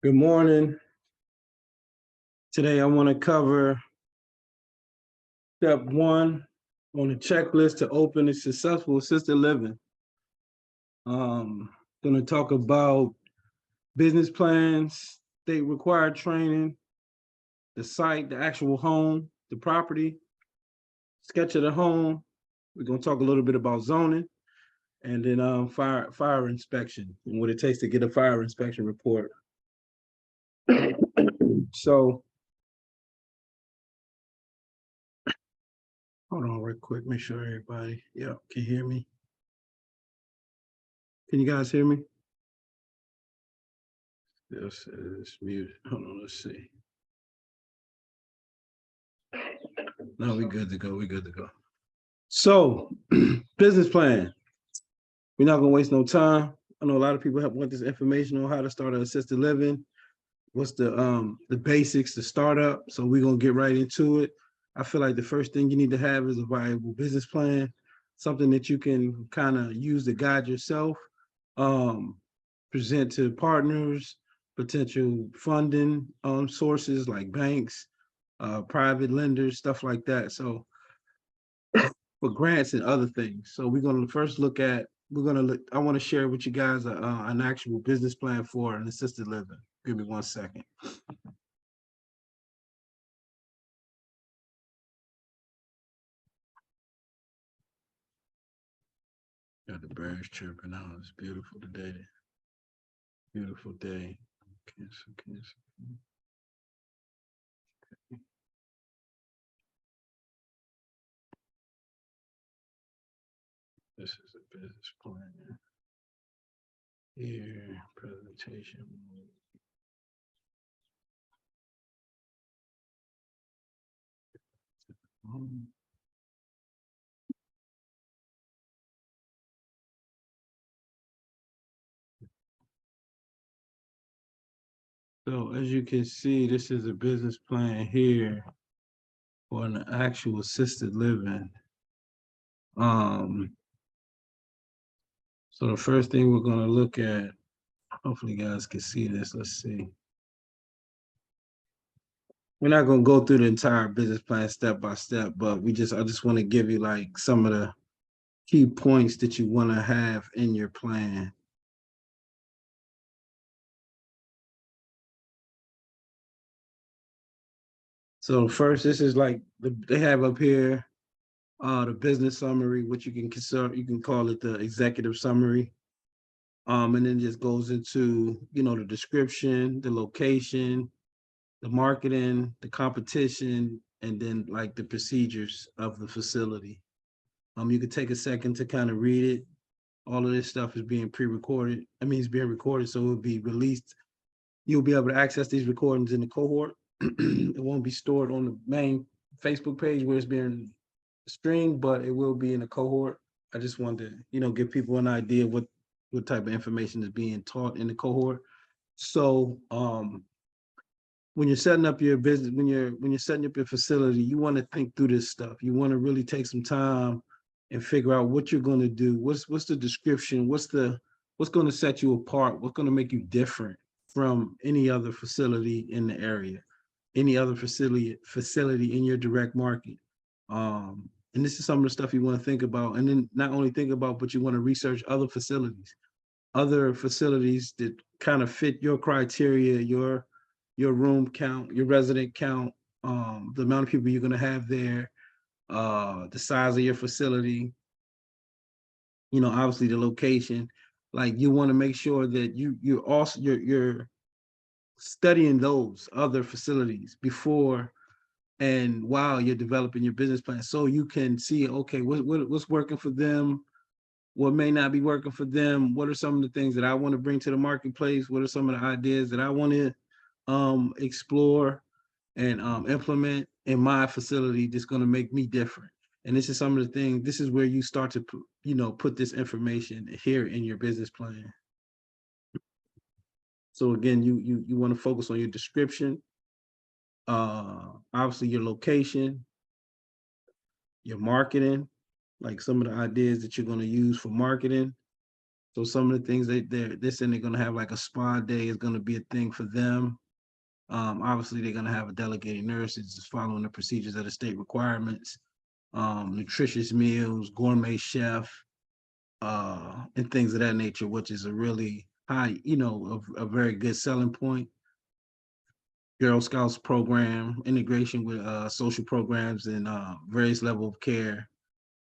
Good morning. Today I want to cover step 1 on the checklist to open a successful assisted living. Going to talk about business plans, state required training, the site, the actual home, the property, sketch of the home. We're going to talk a little bit about zoning, and then fire inspection and what it takes to get a fire inspection report. So hold on real quick, make sure everybody, yeah, can hear me. Can you guys hear me? This is muted. Hold on, let's see. No, we good to go. We good to go. So, business plan. We're not gonna waste no time. I know a lot of people want this information on how to start an assisted living. What's the basics, the startup. So we're gonna get right into it. I feel like the first thing you need to have is a viable business plan, something that you can kind of use to guide yourself, present to partners, potential funding sources like banks, private lenders, stuff like that. So for grants and other things. So we're going to first look at, I want to share with you guys an actual business plan for an assisted living. Give me 1 second. Got the birds chirping out. It's beautiful today. Beautiful day. Cancel. This is a business plan. Here, presentation. So as you can see, this is a business plan here for an actual assisted living. So the first thing we're going to look at, hopefully you guys can see this. Let's see. We're not going to go through the entire business plan step by step, but I just want to give you like some of the key points that you want to have in your plan. So first, this is like they have up here the business summary, which you can call it the executive summary. And then just goes into, the description, the location, the marketing, the competition, and then like the procedures of the facility. You could take a second to kind of read it. All of this stuff is being pre-recorded. It's being recorded, so it will be released. You'll be able to access these recordings in the cohort. It won't be stored on the main Facebook page where it's being streamed, but it will be in the cohort. I just wanted to, give people an idea what type of information is being taught in the cohort. So when you're setting up your business, when you're setting up your facility, you want to think through this stuff. You want to really take some time and figure out what you're going to do. What's the description? What's going to set you apart? What's going to make you different from any other facility in the area, any other facility in your direct market? And this is some of the stuff you want to think about. And then not only think about, but you want to research other facilities that kind of fit your criteria, your room count, your resident count, the amount of people you're going to have there, the size of your facility, obviously the location. Like you want to make sure that you're studying those other facilities before and while you're developing your business plan, so you can see, okay, what's working for them, what may not be working for them, what are some of the things that I want to bring to the marketplace, what are some of the ideas that I want to explore and implement in my facility that's going to make me different. And this is some of the things, this is where you start to put this information here in your business plan. So again, you want to focus on your description, obviously your location, your marketing, like some of the ideas that you're going to use for marketing, So some of the things they're saying they're going to have like a spa day is going to be a thing for them. Obviously, they're going to have a delegated nurse. It's just following the procedures of the state requirements. Nutritious meals, gourmet chef, and things of that nature, which is a really high, a very good selling point. Girl Scouts program, integration with social programs and various level of care,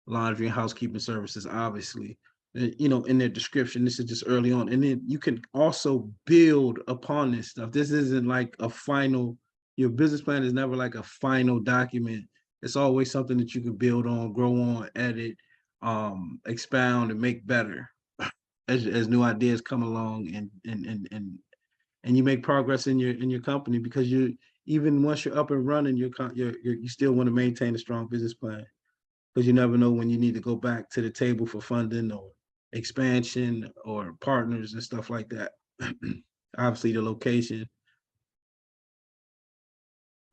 laundry and housekeeping services, obviously. In their description, this is just early on. And then you can also build upon this stuff. This isn't like a final, your business plan is never like a final document. It's always something that you can build on, grow on, edit, expound, and make better as new ideas come along and you make progress in your company, because you, even once you're up and running, you still want to maintain a strong business plan, because you never know when you need to go back to the table for funding or expansion or partners and stuff like that. Obviously, the location.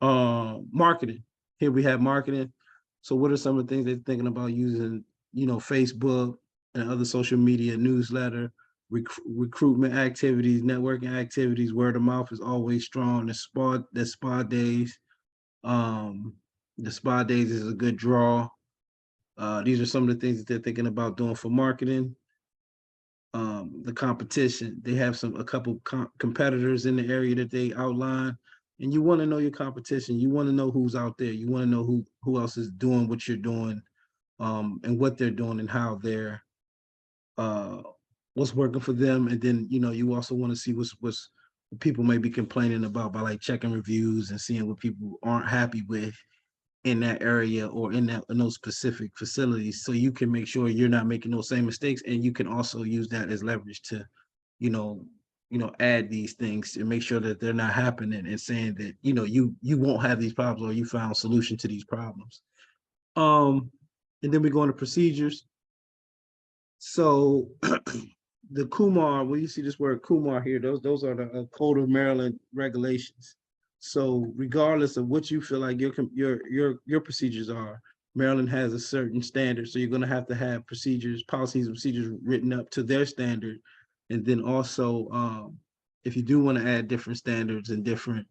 Marketing. Here we have marketing. So what are some of the things they're thinking about using? Facebook and other social media, newsletter, recruitment activities, networking activities. Word of mouth is always strong. The spa days. The spa days is a good draw. These are some of the things that they're thinking about doing for marketing. The competition. They have a couple competitors in the area that they outline, and you want to know your competition. You want to know who's out there. You want to know who else is doing what you're doing, and what they're doing and how they're what's working for them. And then you also want to see what's what people may be complaining about by like checking reviews and seeing what people aren't happy with in that area or in those specific facilities, so you can make sure you're not making those same mistakes, and you can also use that as leverage to you know add these things and make sure that they're not happening, and saying that you won't have these problems, or you found solution to these problems. And then we go into procedures. So the Kumar, when you see this word Kumar here, those are the Code of Maryland regulations. So regardless of what you feel like your procedures are, Maryland has a certain standard. So you're going to have procedures, policies, and procedures written up to their standard. And then also, if you do want to add different standards and different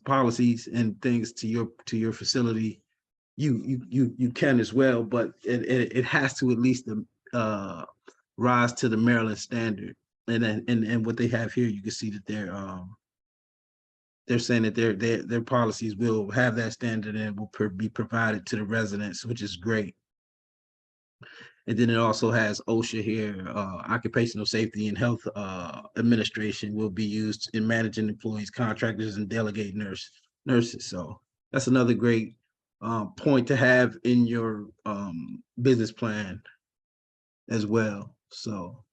policies and things to your facility, you can as well. But it has to at least rise to the Maryland standard. And what they have here, you can see that they're saying that their policies will have that standard and will be provided to the residents, which is great. And then it also has OSHA here, Occupational Safety and Health Administration will be used in managing employees, contractors, and delegate nurses. So that's another great point to have in your business plan as well. So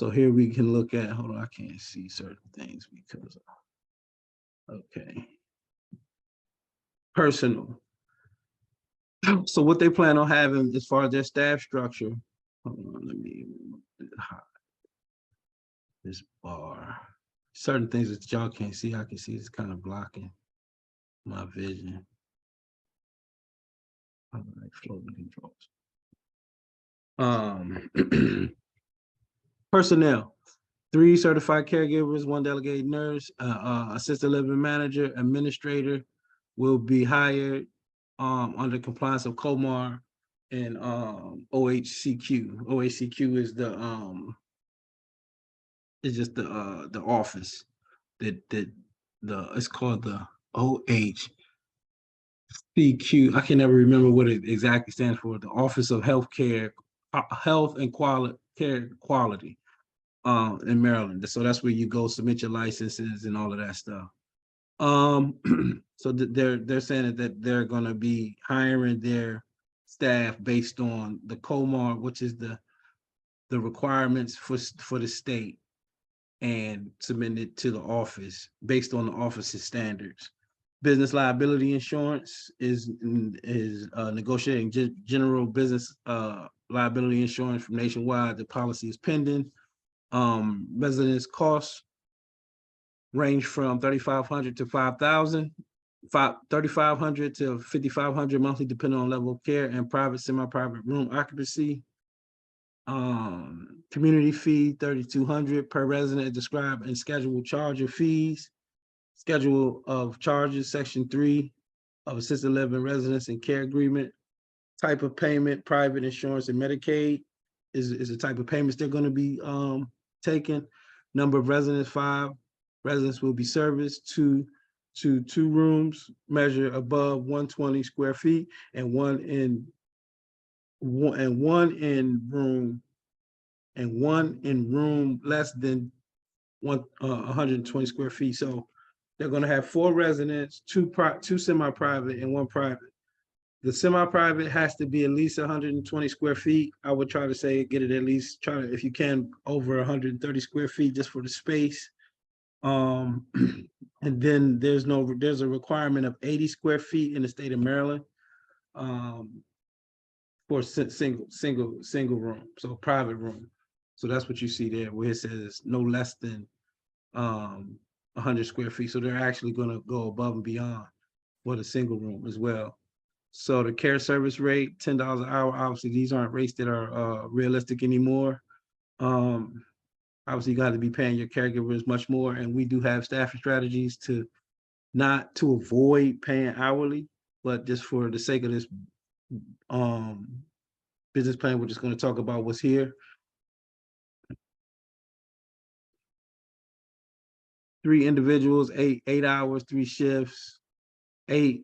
here we can look at, hold on, I can't see certain things because, okay. Personal. So what they plan on having as far as their staff structure, hold on, let me hide this bar. Certain things that y'all can't see, I can see it's kind of blocking my vision. All right, floating controls. Personnel. 3 certified caregivers, 1 delegated nurse, assisted living manager, administrator will be hired under compliance of COMAR and OHCQ. OHCQ is just the office that it's called the OHCQ. I can never remember what it exactly stands for. The Office of Healthcare, Health and Care Quality. In Maryland. So that's where you go submit your licenses and all of that stuff. So they're saying that they're going to be hiring their staff based on the COMAR, which is the requirements for the state, and submitting it to the office based on the office's standards. Business liability insurance is negotiating general business liability insurance from Nationwide. The policy is pending. Residence costs range from $3,500 to $5,000. 3,500 to 5,500 monthly, depending on level of care, and private, semi-private room occupancy. Community fee 3,200 per resident, describe and schedule charge of fees. Schedule of charges, section 3 of assisted living residence and care agreement. Type of payment, private insurance and Medicaid is the type of payments they're going to be taking. Number of residents, 5 residents will be serviced to 2 rooms, measure above 120 square feet, and one in room less than 120 square feet. So they're going to have 4 residents, 2 semi-private and 1 private. The semi-private has to be at least 120 square feet. I would try to say get it at least, try to, if you can, over 130 square feet just for the space. And then there's a requirement of 80 square feet in the state of Maryland for single room, so private room. So that's what you see there, where it says no less than 100 square feet. So they're actually going to go above and beyond for the single room as well. So the care service rate, $10 an hour. Obviously, these aren't rates that are realistic anymore. Obviously, you got to be paying your caregivers much more, and we do have staffing strategies to not to avoid paying hourly, but just for the sake of this business plan, we're just going to talk about what's here. 3 individuals, 8 hours, 3 shifts, 3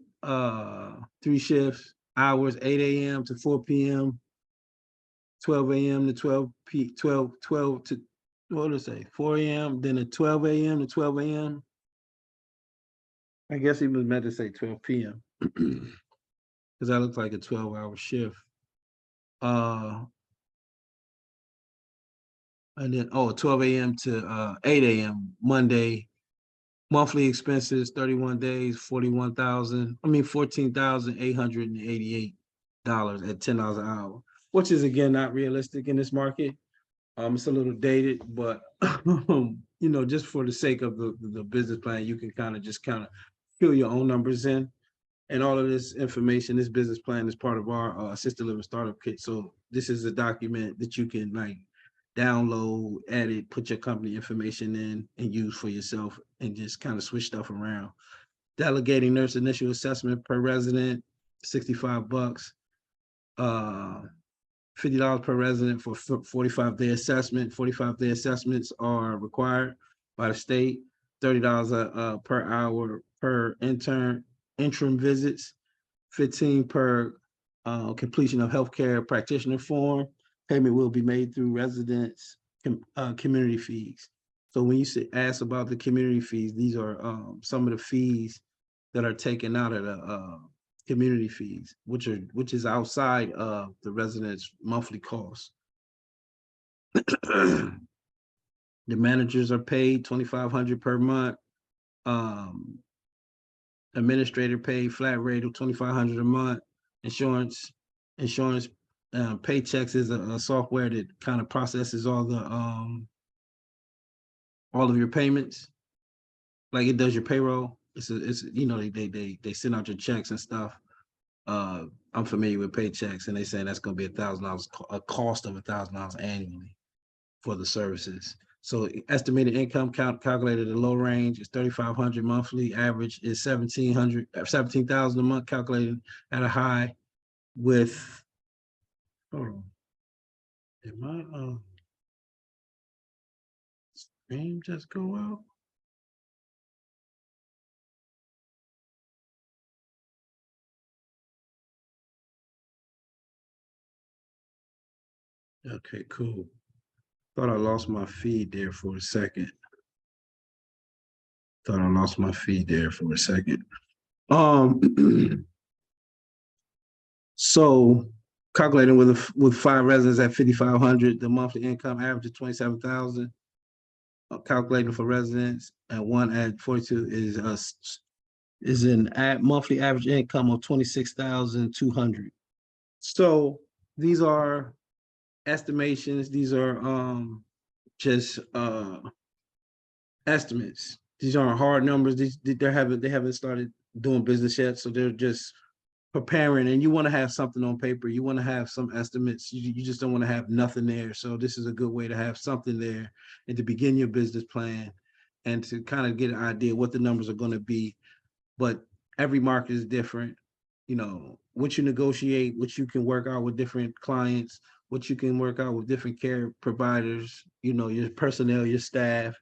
shifts, hours, 8 a.m. to 4 p.m., 12 a.m. to 12 to, what did I say, 4 a.m., then at 12 a.m. to 12 a.m. I guess he was meant to say 12 p.m. because that looks like a 12-hour shift. And then, 12 a.m. to 8 a.m. Monday. Monthly expenses, 31 days, $14,888 at $10 an hour, which is, again, not realistic in this market. It's a little dated, but just for the sake of the business plan, you can kind of fill your own numbers in. And all of this information, this business plan, is part of our assisted living startup kit. So this is a document that you can download, edit, put your company information in, and use for yourself, and just kind of switch stuff around. Delegating nurse initial assessment per resident, $65. $50 per resident for 45-day assessment. 45-day assessments are required by the state. $30 per hour per interim visits. 15 per completion of healthcare practitioner form. Payment will be made through residents' community fees. So when you ask about the community fees, these are some of the fees that are taken out of the community fees, which is outside of the residents' monthly costs. The managers are paid $2,500 per month. Administrator paid flat rate of $2,500 a month. Insurance Paychecks is a software that kind of processes all of your payments, like it does your payroll. It's they send out your checks and stuff. I'm familiar with Paychecks, and they say that's going to be $1,000, a cost of $1,000 annually for the services. So estimated income calculated at a low range is $3,500 monthly. Average is $17,000 a month, calculated at a high with. Hold on. Did my screen just go out? Okay, cool. Thought I lost my feed there for a second. So calculating with 5 residents at 5,500, the monthly income average is 27,000. Calculating for residents at 1 at 42 is an monthly average income of 26,200. So these are estimations. These are just estimates. These aren't hard numbers. They haven't started doing business yet, so they're just preparing. And you want to have something on paper. You want to have some estimates. You just don't want to have nothing there. So this is a good way to have something there and to begin your business plan and to kind of get an idea what the numbers are going to be. But every market is different. You know, what you negotiate, what you can work out with different clients, what you can work out with different care providers, you know, your personnel, your staff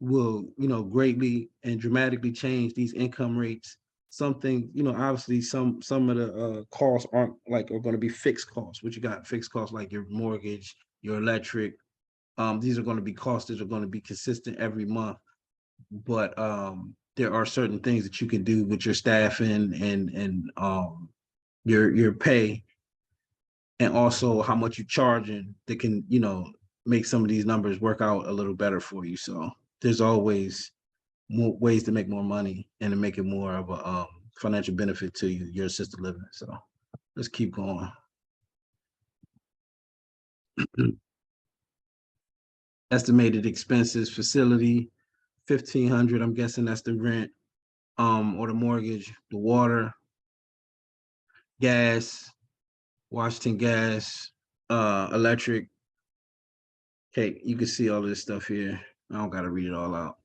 will, you know, greatly and dramatically change these income rates. Something, you know, obviously some of the costs are going to be fixed costs. What you got fixed costs like your mortgage, your electric. These are going to be costs that are going to be consistent every month. But there are certain things that you can do with your staff and your pay, and also how much you're charging that can, you know, make some of these numbers work out a little better for you. So there's always more ways to make more money and to make it more of a financial benefit to you, your assisted living. So let's keep going. Estimated expenses, facility, 1,500. I'm guessing that's the rent, or the mortgage, the water, gas, Washington gas, electric. Okay, you can see all this stuff here. I don't gotta read it all out.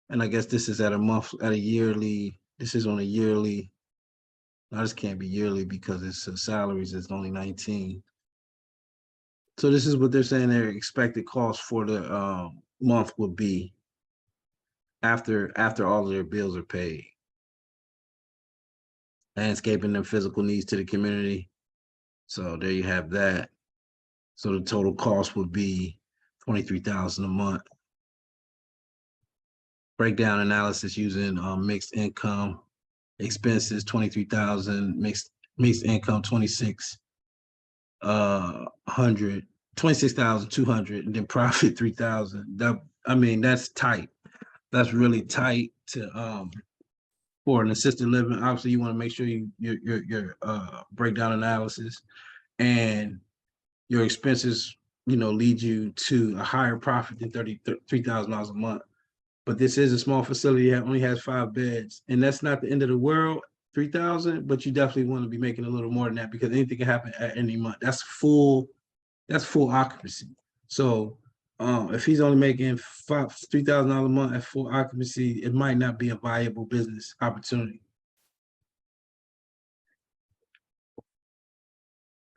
And I guess this is at a yearly. This is on a yearly. No, this can't be yearly because it's salaries. It's only 19. So this is what they're saying their expected cost for the month would be after all of their bills are paid. Landscaping and physical needs to the community. So there you have that. So the total cost would be $23,000 a month. Breakdown analysis using mixed income, expenses 23,000, mixed income 26,200, and then profit 3,000. That, I mean, that's tight. That's really tight to for an assisted living. Obviously, you want to make sure your breakdown analysis and your expenses, you know, lead you to a higher profit than $33,000 a month. But this is a small facility that only has 5 beds, and that's not the end of the world, 3,000. But you definitely want to be making a little more than that because anything can happen at any month. That's full occupancy. So if he's only making $3,000 a month at full occupancy, it might not be a viable business opportunity.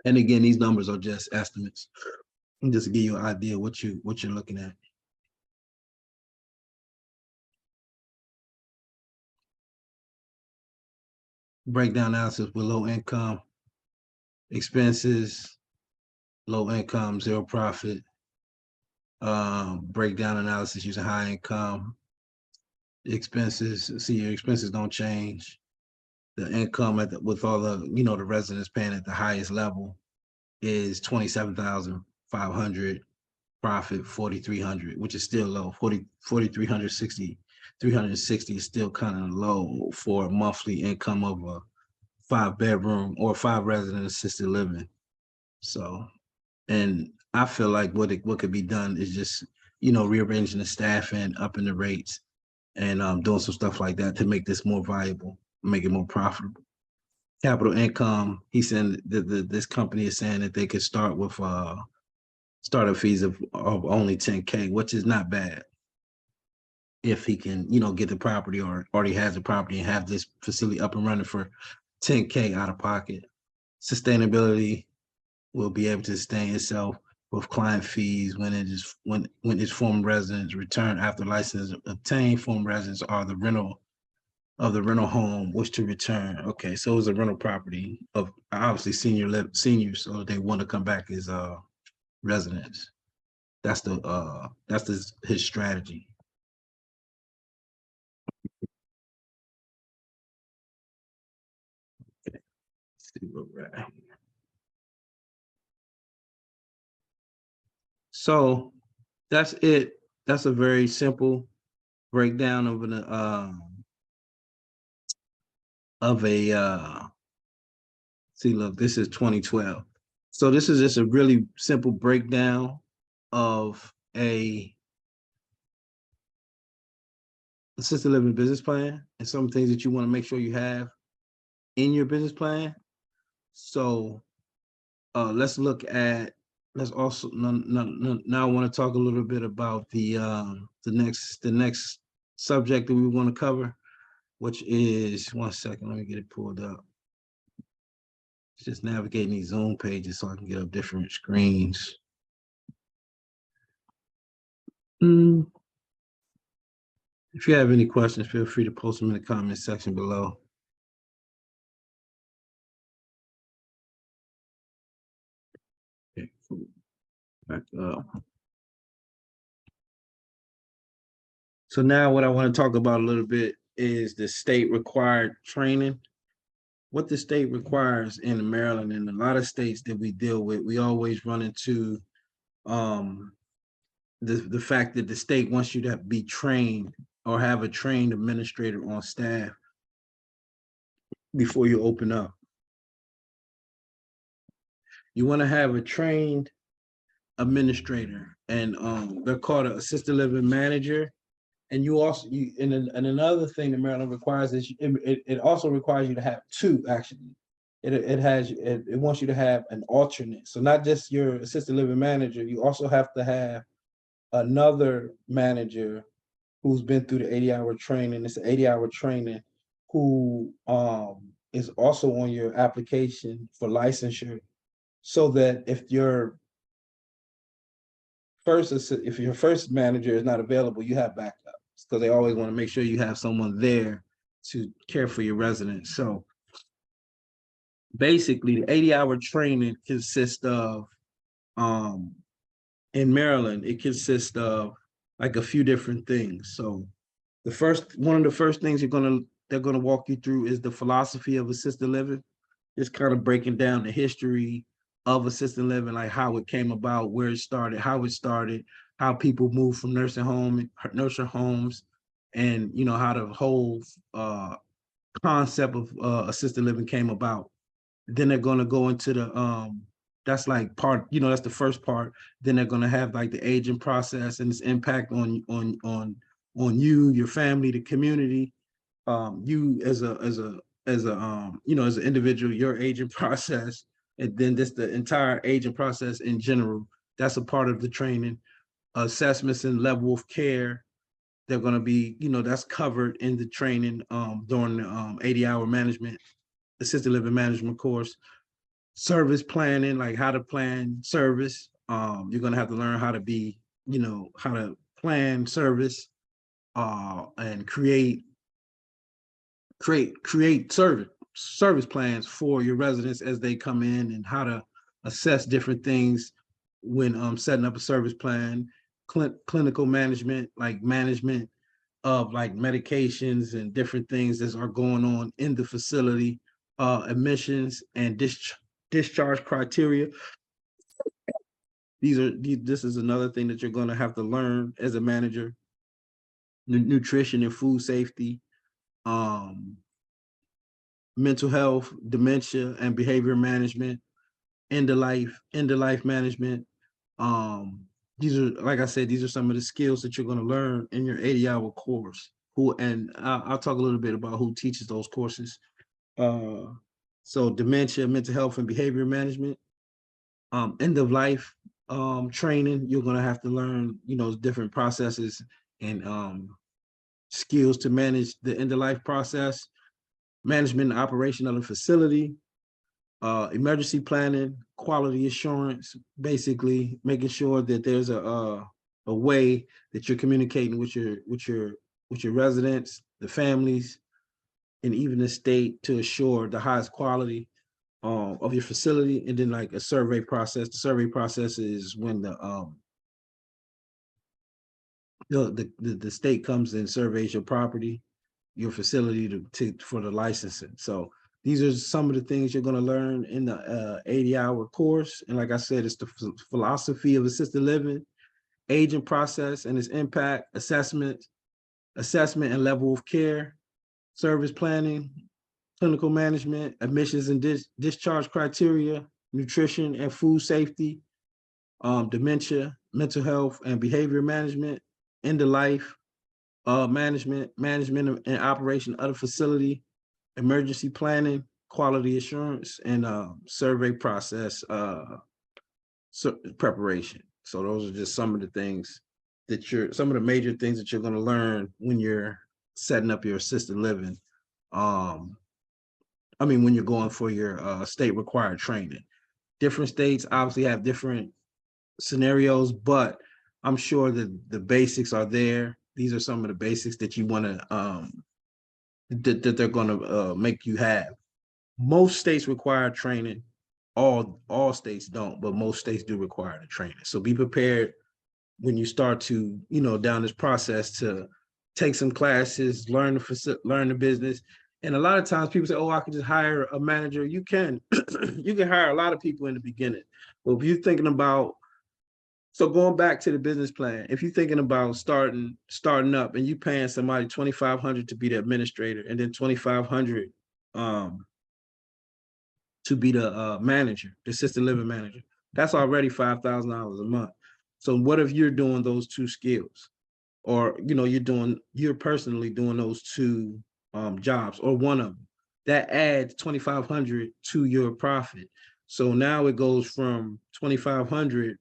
And again, these numbers are just estimates, and just to give you an idea what you're looking at. Breakdown analysis with low income, expenses, low income, zero profit. Breakdown analysis using high income, expenses. See, your expenses don't change. The income with all the, you know, the residents paying at the highest level is 27,500. Profit 4,300, which is still low. 4,360 is still kind of low for a monthly income of a 5-bedroom or 5-resident assisted living. So, and I feel like what could be done is just, you know, rearranging the staff and upping the rates and doing some stuff like that to make this more viable, make it more profitable. Capital income, he said this company is saying that they could start with startup fees of only 10K, which is not bad. If he can, you know, get the property or already has the property and have this facility up and running for 10K out of pocket. Sustainability will be able to sustain itself with client fees when its former residents return after license obtained. Former residents are the rental of the rental home wish to return. Okay, so it's a rental property of obviously seniors, so they want to come back as residents. That's his strategy. Okay. Let's see what we're at here. So that's it. That's a very simple breakdown of see, look, this is 2012. So this is just a really simple breakdown of a assisted living business plan and some things that you want to make sure you have in your business plan. So let's look at, let's also, now I want to talk a little bit about the next subject that we want to cover, which is, one second, let me get it pulled up. It's just navigating these Zoom pages so I can get up different screens. If you have any questions, feel free to post them in the comment section below. Okay, cool. Back up. So now what I want to talk about a little bit is the state required training. What the state requires in Maryland and a lot of states that we deal with, we always run into the fact that the state wants you to be trained or have a trained administrator on staff before you open up. You want to have a trained administrator, and they're called an assisted living manager. And you also, and another thing that Maryland requires is it also requires you to have two, actually. It wants you to have an alternate. So not just your assisted living manager, you also have to have another manager who's been through the 80-hour training. It's an 80-hour training, who is also on your application for licensure, so that if your first manager is not available, you have backups, because they always want to make sure you have someone there to care for your residents. So basically, the 80-hour training consists of, in Maryland, it consists of like a few different things. So one of the first things they're gonna walk you through is the philosophy of assisted living. Just kind of breaking down the history of assisted living, like how it came about, where it started, how people moved from nursing homes, and how the whole concept of assisted living came about. Then they're going to go into the that's like that's the first part. Then they're going to have like the aging process and its impact on you, your family, the community, you as an individual, your aging process, and then just the entire aging process in general. That's a part of the training. Assessments and level of care, they're going to be, that's covered in the training during the 80-hour assisted living management course. Service planning, like how to plan service. You're going to have to learn how to be, how to plan service and create service plans for your residents as they come in, and how to assess different things when setting up a service plan. Clinical management, like management of like medications and different things that are going on in the facility, admissions and discharge criteria. This is another thing that you're going to have to learn as a manager. Nutrition and food safety, mental health, dementia and behavior management, end of life management. These are, like I said, these are some of the skills that you're going to learn in your 80-hour course. I'll talk a little bit about who teaches those courses. So dementia, mental health and behavior management, end of life training. You're going to have to learn, different processes and skills to manage the end of life process. Management and operation of the facility, emergency planning, quality assurance, basically making sure that there's a way that you're communicating with your residents, the families, and even the state to assure the highest quality of your facility. And then like a survey process. The survey process is when the state comes and surveys your property, your facility for the licensing. So these are some of the things you're going to learn in the 80-hour course. And like I said, it's the philosophy of assisted living, aging process and its impact, assessment and level of care, service planning, clinical management, admissions and discharge criteria, nutrition and food safety, dementia, mental health and behavior management, end of life, management and operation of the facility, emergency planning, quality assurance, and survey process preparation. So those are just some of the things that some of the major things that you're going to learn when you're setting up your assisted living. When you're going for your state required training. Different states obviously have different scenarios, but I'm sure that the basics are there. These are some of the basics that you want to that they're going to make you have. Most states require training. All states don't, but most states do require the training. So be prepared when you start to, down this process to take some classes, learn the business. And a lot of times people say, oh, I can just hire a manager. You can, you can hire a lot of people in the beginning. But if you're thinking about, so going back to the business plan, if you're thinking about starting up and you paying somebody $2,500 to be the administrator and then $2,500 to be the manager, the assisted living manager, that's already $5,000 a month. So what if you're doing those two skills, or you're personally doing those two jobs, or one of them? That adds $2,500 to your profit. So now it goes from $2,500,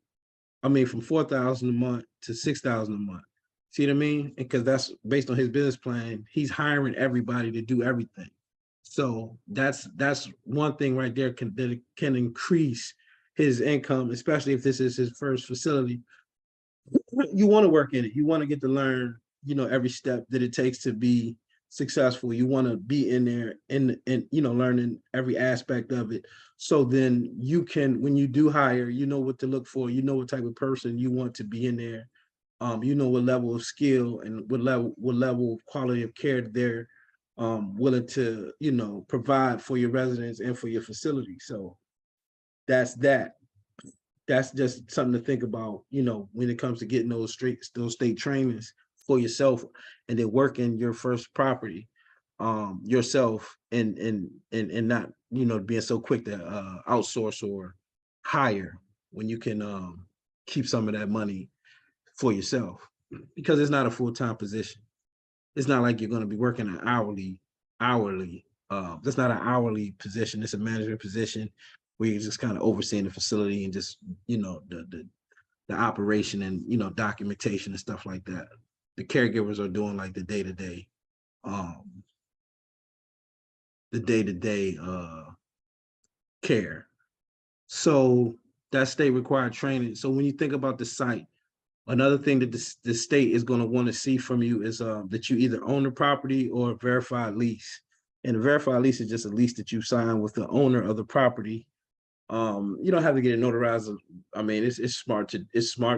from $4,000 a month to $6,000 a month. See what I mean? Because that's based on his business plan. He's hiring everybody to do everything. So that's one thing right there that can increase his income, especially if this is his first facility. You want to work in it. You want to get to learn, every step that it takes to be successful. You want to be in there and learning every aspect of it. So then you can, when you do hire, you know what to look for. You know what type of person you want to be in there. You know what level of skill and what level of quality of care they're willing to, provide for your residents and for your facility. So that's just something to think about, when it comes to getting those state trainings for yourself, and then working your first property yourself, and not, being so quick to outsource or hire when you can keep some of that money for yourself, because it's not a full-time position. It's not like you're going to be working an hourly. That's not an hourly position. It's a management position where you're just kind of overseeing the facility and just, the operation and, documentation and stuff like that. The caregivers are doing like the day-to-day care. So that's state required training. So when you think about the site, another thing that the state is going to want to see from you is that you either own the property or a verified lease. And a verified lease is just a lease that you sign with the owner of the property. You don't have to get it notarized. It's smart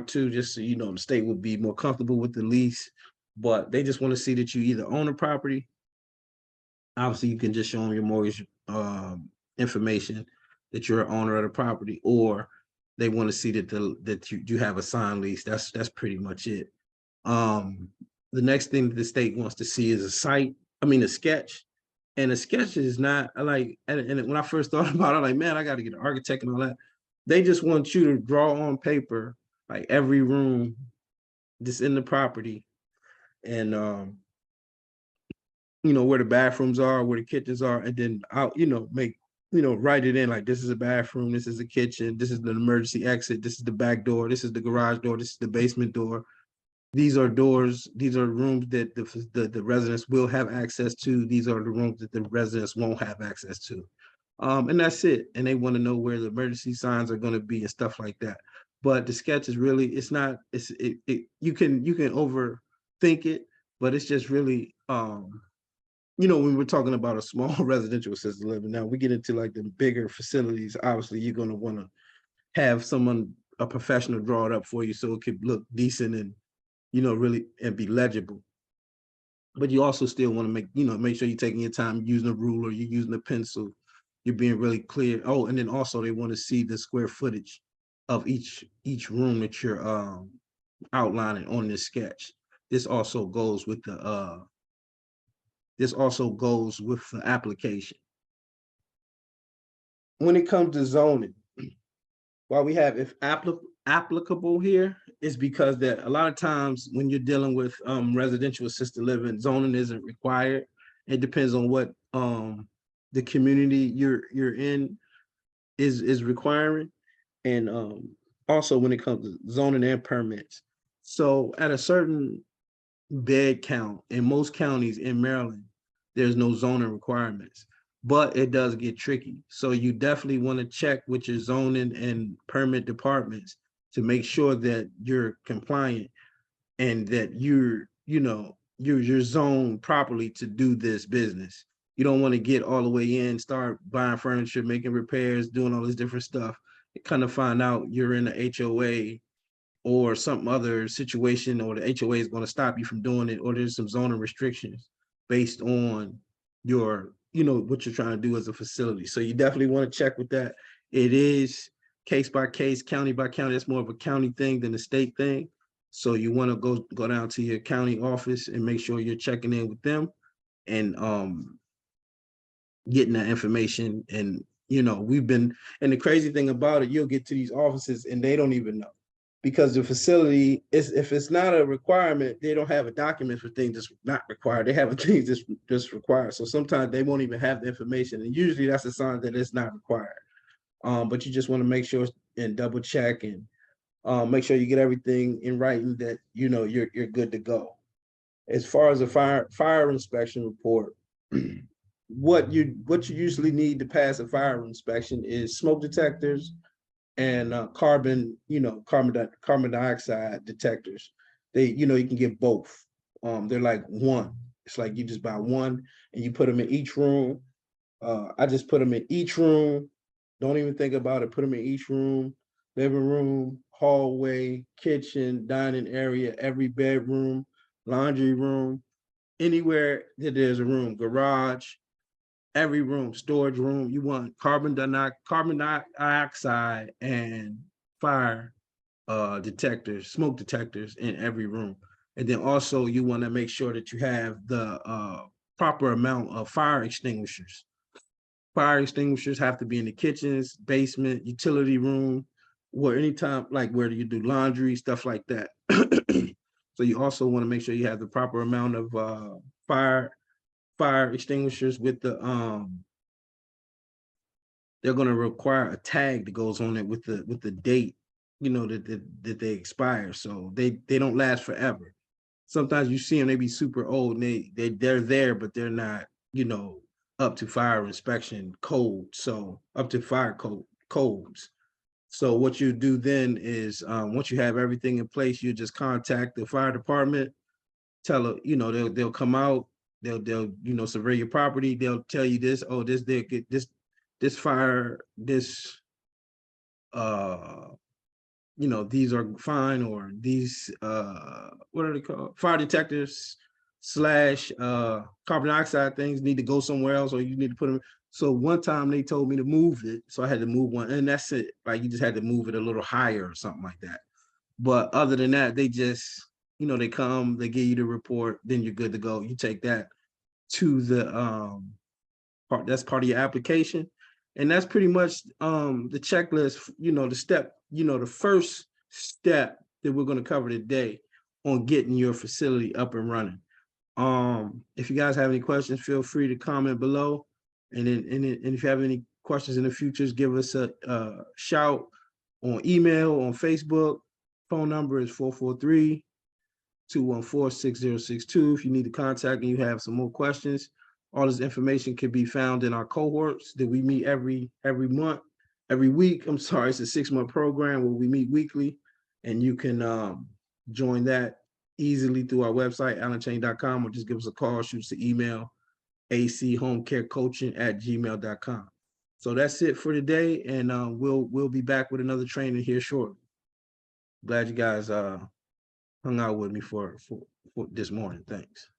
too, just so the state would be more comfortable with the lease. But they just want to see that you either own the property. Obviously, you can just show them your mortgage information that you're an owner of the property, or they want to see that you have a signed lease. That's pretty much it. The next thing that the state wants to see is a sketch. And a sketch is not like, and when I first thought about it, I'm like, man, I got to get an architect and all that. They just want you to draw on paper like every room that's in the property, and where the bathrooms are, where the kitchens are, and then I'll write it in like, this is a bathroom, this is a kitchen, this is the emergency exit, this is the back door, this is the garage door, this is the basement door. These are doors, these are rooms that the residents will have access to. These are the rooms that the residents won't have access to. And that's it. And they want to know where the emergency signs are going to be and stuff like that. But the sketch is really, you can overthink it, but it's just really, when we're talking about a small residential assisted living, now we get into like the bigger facilities, obviously you're going to want to have a professional draw it up for you so it could look decent and, really, and be legible. But you also still want to make sure you're taking your time using a ruler, you're using a pencil, you're being really clear. Oh, and then also they want to see the square footage of each room that you're outlining on this sketch. This also goes with the application. When it comes to zoning, while we have, if applicable here is because that a lot of times when you're dealing with residential assisted living, zoning isn't required. It depends on what the community you're in is requiring, and also when it comes to zoning and permits. So at a certain bed count in most counties in Maryland, there's no zoning requirements, but it does get tricky. So you definitely want to check with your zoning and permit departments to make sure that you're compliant and that you're zoned properly to do this business. You don't want to get all the way in, start buying furniture, making repairs, doing all this different stuff. You kind of find out you're in the HOA or some other situation, or the HOA is going to stop you from doing it, or there's some zoning restrictions based on your, what you're trying to do as a facility. So you definitely want to check with that. It is case by case, county by county. It's more of a county thing than a state thing. So you want to go down to your county office and make sure you're checking in with them and getting that information. And and the crazy thing about it, you'll get to these offices and they don't even know, because the facility is, if it's not a requirement, they don't have a document for things that's not required. They have a thing that's required. So sometimes they won't even have the information, and usually that's a sign that it's not required. But you just want to make sure and double check and make sure you get everything in writing that you're good to go. As far as a fire inspection report, what you usually need to pass a fire inspection is smoke detectors and carbon dioxide detectors. You can get both. They're like one. It's like you just buy one and you put them in each room. I just put them in each room. Don't even think about it. Put them in each room: living room, hallway, kitchen, dining area, every bedroom, laundry room, anywhere that there's a room, garage, every room, storage room. You want carbon dioxide and fire detectors, smoke detectors in every room. And then also you want to make sure that you have the proper amount of fire extinguishers. Fire extinguishers have to be in the kitchens, basement, utility room, or anytime, like where you do laundry, stuff like that. So you also want to make sure you have the proper amount of fire extinguishers with the they're going to require a tag that goes on it with the date, that they expire. So they don't last forever. Sometimes you see them, they be super old and they're there, but they're not, up to fire inspection code. So up to fire codes. So what you do then is once you have everything in place, you just contact the fire department, tell them, they'll come out, they'll survey your property, they'll tell you this, oh, this fire, this these are fine, or these what are they called, fire detectors slash carbon dioxide things need to go somewhere else, or you need to put them. So one time they told me to move it, so I had to move one, and that's it. Like you just had to move it a little higher or something like that. But other than that, they just, they come, they give you the report, then you're good to go. You take that to the that's part of your application. And that's pretty much the checklist, the step, the first step that we're going to cover today on getting your facility up and running. If you guys have any questions, feel free to comment below. And if you have any questions in the future, give us a shout on email, on Facebook. Phone number is 443-214-6062. If you need to contact and you have some more questions, all this information can be found in our cohorts that we meet every week. I'm sorry, it's a 6-month program where we meet weekly, and you can join that easily through our website, AlanChaney.com, or just give us a call, shoot us an email, acomecarecoaching@gmail.com. So that's it for today, and we'll be back with another training here shortly. Glad you guys hung out with me for this morning. Thanks.